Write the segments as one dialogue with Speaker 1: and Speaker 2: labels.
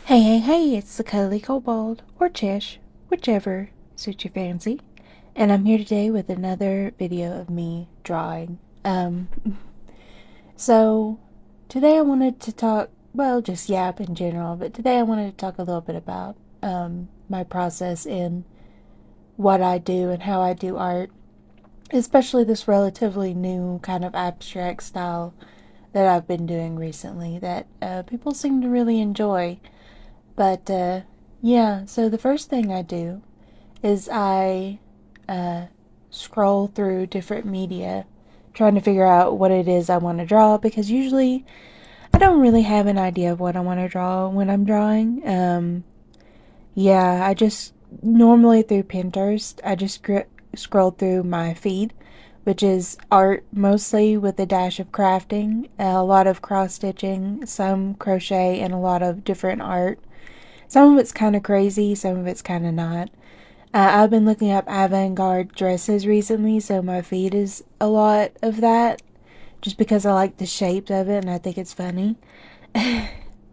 Speaker 1: Hey, it's the Cuddly Kobold, or Chish, whichever suits your fancy. And I'm here today with another video of me drawing. So today I wanted to talk, well, just yap in general, but today I wanted to talk a little bit about my process in what I do and how I do art, especially this relatively new kind of abstract style that I've been doing recently that people seem to really enjoy. But yeah, so the first thing I do is I uh, scroll through different media trying to figure out what it is I want to draw, because usually I don't really have an idea of what I want to draw when I'm drawing. Yeah, I just normally through Pinterest, I just scroll through my feed, which is art mostly with a dash of crafting, a lot of cross stitching, some crochet, and a lot of different art. Some of it's kind of crazy, some of it's kind of not. I've been looking up avant-garde dresses recently, so my feed is a lot of that, just because I like the shape of it and I think it's funny.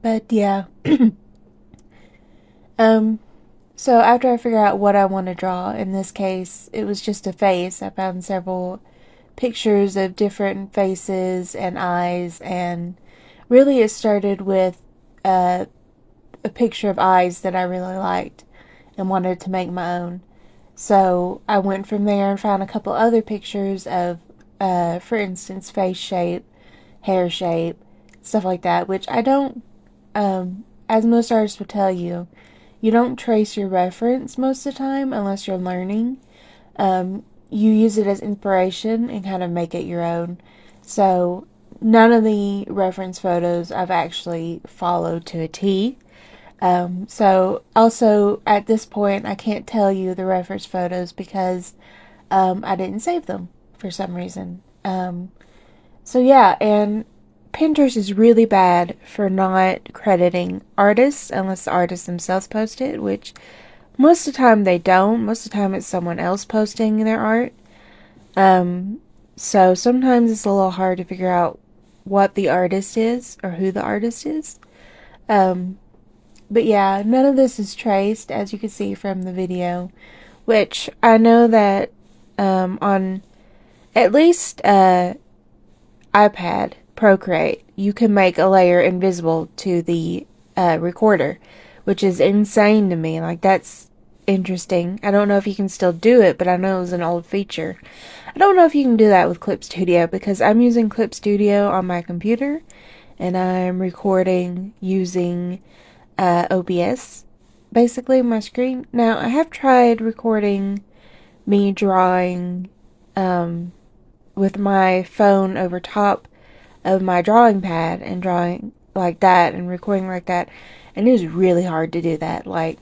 Speaker 1: But yeah. um, so after I figure out what I want to draw, in this case, it was just a face. I found several pictures of different faces and eyes, and really it started with a picture of eyes that I really liked and wanted to make my own. So I went from there and found a couple other pictures of, for instance, face shape, hair shape, stuff like that, which I don't, as most artists will tell you, you don't trace your reference most of the time unless you're learning. You use it as inspiration and kind of make it your own. So none of the reference photos I've actually followed to a T. So also at this point, I can't tell you the reference photos because I didn't save them for some reason. So yeah, and Pinterest is really bad for not crediting artists unless the artists themselves post it, which most of the time they don't. Most of the time it's someone else posting their art. So sometimes it's a little hard to figure out what the artist is or who the artist is. Um, But yeah, none of this is traced, as you can see from the video, which I know that on at least iPad Procreate, you can make a layer invisible to the recorder, which is insane to me. Like, that's interesting. I don't know if you can still do it, but I know it was an old feature. I don't know if you can do that with Clip Studio, because I'm using Clip Studio on my computer, and I'm recording using OBS, basically my screen. Now, I have tried recording me drawing with my phone over top of my drawing pad and drawing like that and recording like that, and it was really hard to do that. Like,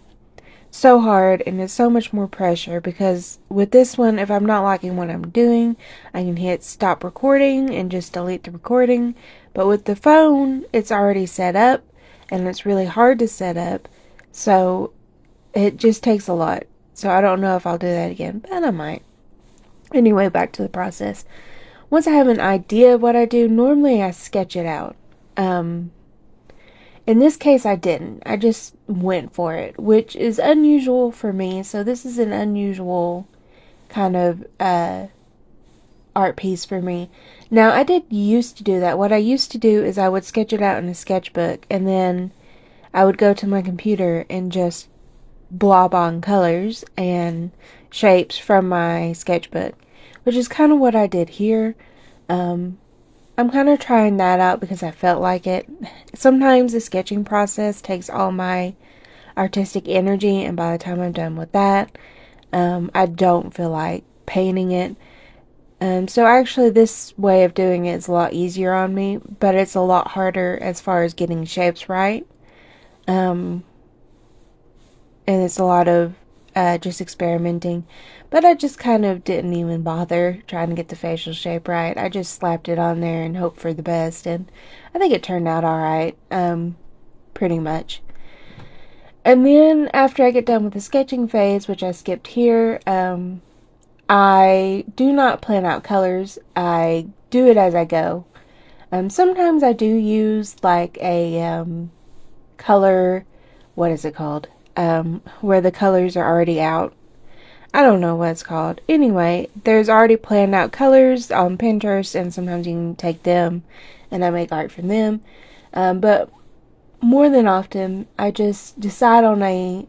Speaker 1: so hard, and it's so much more pressure, because with this one, if I'm not liking what I'm doing, I can hit stop recording and just delete the recording. But with the phone, it's already set up, and it's really hard to set up, so it just takes a lot. So I don't know if I'll do that again, but I might. Anyway, back to the process. Once I have an idea of what I do, normally I sketch it out. In this case, I didn't. I just went for it, which is unusual for me. So this is an unusual kind of art piece for me. Now, I did used to do that. What I used to do is I would sketch it out in a sketchbook, and then I would go to my computer and just blob on colors and shapes from my sketchbook, which is kind of what I did here. I'm kind of trying that out because I felt like it. Sometimes the sketching process takes all my artistic energy, and by the time I'm done with that, I don't feel like painting it. So actually this way of doing it is a lot easier on me, but it's a lot harder as far as getting shapes right. Um, and it's a lot of just experimenting. But I just kind of didn't even bother trying to get the facial shape right. I just slapped it on there and hoped for the best, and I think it turned out alright, pretty much. And then after I get done with the sketching phase, which I skipped here, I do not plan out colors. I do it as I go. Sometimes I do use like a color what is it called? Where the colors are already out. I don't know what it's called. Anyway, there's already planned out colors on Pinterest, and sometimes you can take them and I make art from them. But more than often, I just decide on a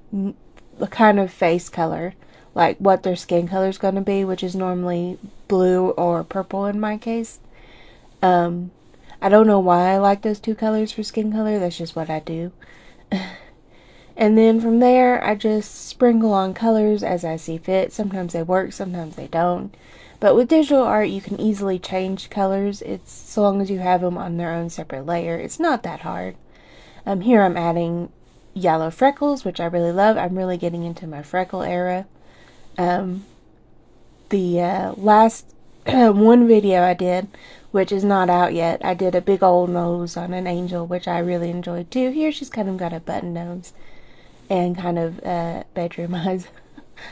Speaker 1: kind of face color, like what their skin color is going to be, which is normally blue or purple in my case. I don't know why I like those two colors for skin color, that's just what I do. And then from there, I just sprinkle on colors as I see fit. Sometimes they work, sometimes they don't. But with digital art, you can easily change colors. It's so long as you have them on their own separate layer. It's not that hard. Here I'm adding yellow freckles, which I really love. I'm really getting into my freckle era. The last one video I did, which is not out yet, I did a big old nose on an angel, which I really enjoyed too. Here she's kind of got a button nose and kind of bedroom eyes.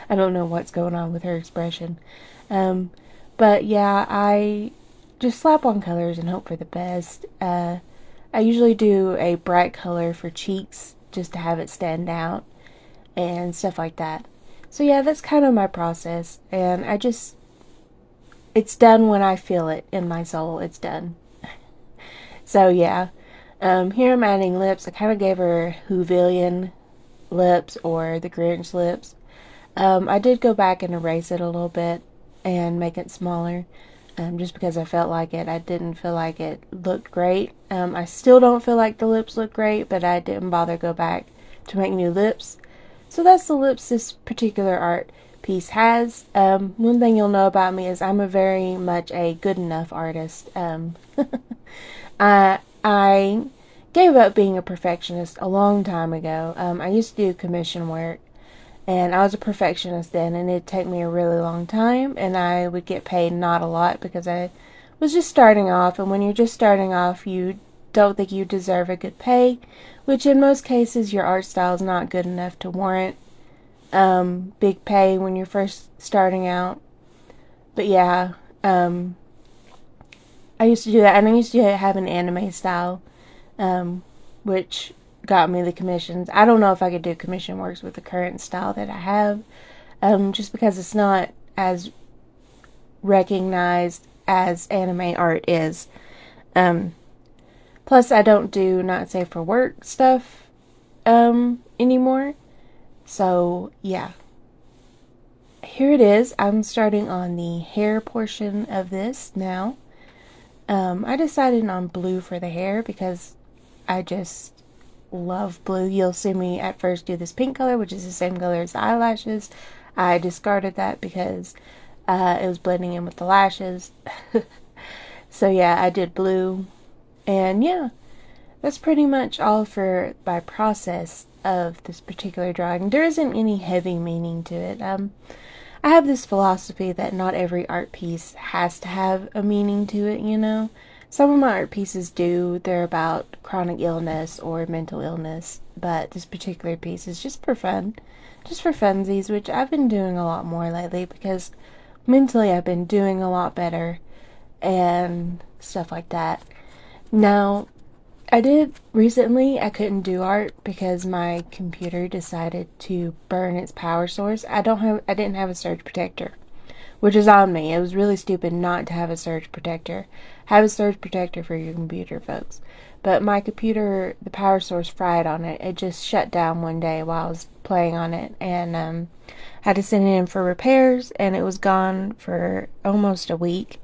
Speaker 1: I don't know what's going on with her expression. But yeah, I just slap on colors and hope for the best. I usually do a bright color for cheeks just to have it stand out and stuff like that. So yeah, that's kind of my process, and it's done when I feel it in my soul. It's done. So yeah, here I'm adding lips. I kind of gave her Whovillian lips or the Grinch lips. I did go back and erase it a little bit and make it smaller, just because I felt like it. I didn't feel like it looked great. I still don't feel like the lips look great, but I didn't bother go back to make new lips. So that's the lips this particular art piece has. One thing you'll know about me is I'm a very much a good enough artist. I gave up being a perfectionist a long time ago. I used to do commission work, and I was a perfectionist then, and it'd take me a really long time, and I would get paid not a lot because I was just starting off, and when you're just starting off, you don't think you deserve a good pay, which in most cases your art style is not good enough to warrant big pay when you're first starting out. But yeah, I used to do that, and I used to have an anime style, which got me the commissions. I don't know if I could do commission works with the current style that I have, just because it's not as recognized as anime art is. Plus, I don't do not safe for work stuff anymore. So yeah, here it is. I'm starting on the hair portion of this now. I decided on blue for the hair because I just love blue. You'll see me at first do this pink color, which is the same color as the eyelashes. I discarded that because it was blending in with the lashes. So yeah, I did blue. And yeah, that's pretty much all for my process of this particular drawing. There isn't any heavy meaning to it. I have this philosophy that not every art piece has to have a meaning to it, you know? Some of my art pieces do. They're about chronic illness or mental illness, but this particular piece is just for fun. Just for funsies, which I've been doing a lot more lately because mentally I've been doing a lot better and stuff like that. Now, I couldn't do art because my computer decided to burn its power source. I didn't have a surge protector, which is on me. It was really stupid not to have a surge protector. Have a surge protector for your computer, folks. But my computer, the power source fried on it. It just shut down one day while I was playing on it, and had to send it in for repairs, and it was gone for almost a week.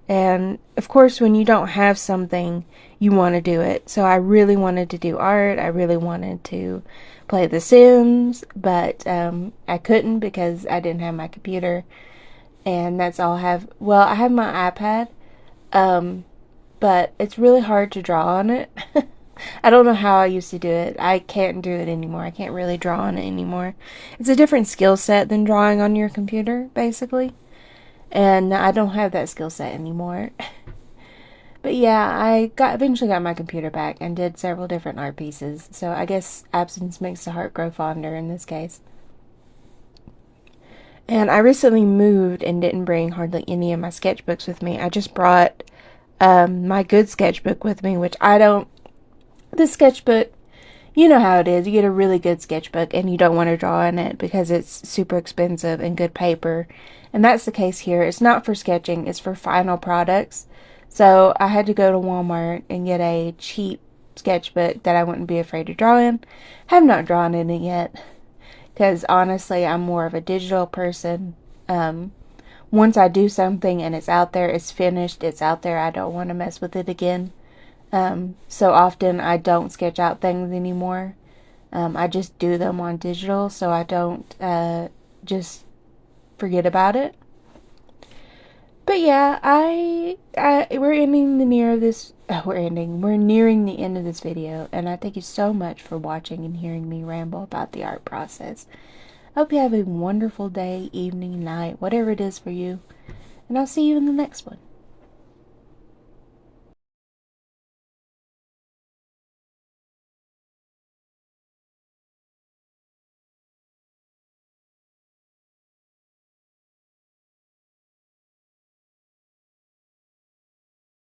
Speaker 1: And of course, when you don't have something, you want to do it. So I really wanted to do art. I really wanted to play The Sims, but I couldn't because I didn't have my computer. And that's all I have. Well, I have my iPad, but it's really hard to draw on it. I don't know how I used to do it. I can't do it anymore. I can't really draw on it anymore. It's a different skill set than drawing on your computer, basically. And I don't have that skill set anymore. But yeah, I eventually got my computer back and did several different art pieces. So I guess absence makes the heart grow fonder in this case. And I recently moved and didn't bring hardly any of my sketchbooks with me. I just brought my good sketchbook with me, which this sketchbook, you know how it is. You get a really good sketchbook and you don't want to draw in it because it's super expensive and good paper. And that's the case here. It's not for sketching, it's for final products. So I had to go to Walmart and get a cheap sketchbook that I wouldn't be afraid to draw in. Have not drawn in it yet because honestly, I'm more of a digital person. Once I do something and it's out there, it's finished, it's out there, I don't want to mess with it again. So often I don't sketch out things anymore. I just do them on digital so I don't just forget about it. But yeah, we're ending the near of this. We're nearing the end of this video, and I thank you so much for watching and hearing me ramble about the art process. I hope you have a wonderful day, evening, night, whatever it is for you, and I'll see you in the next one.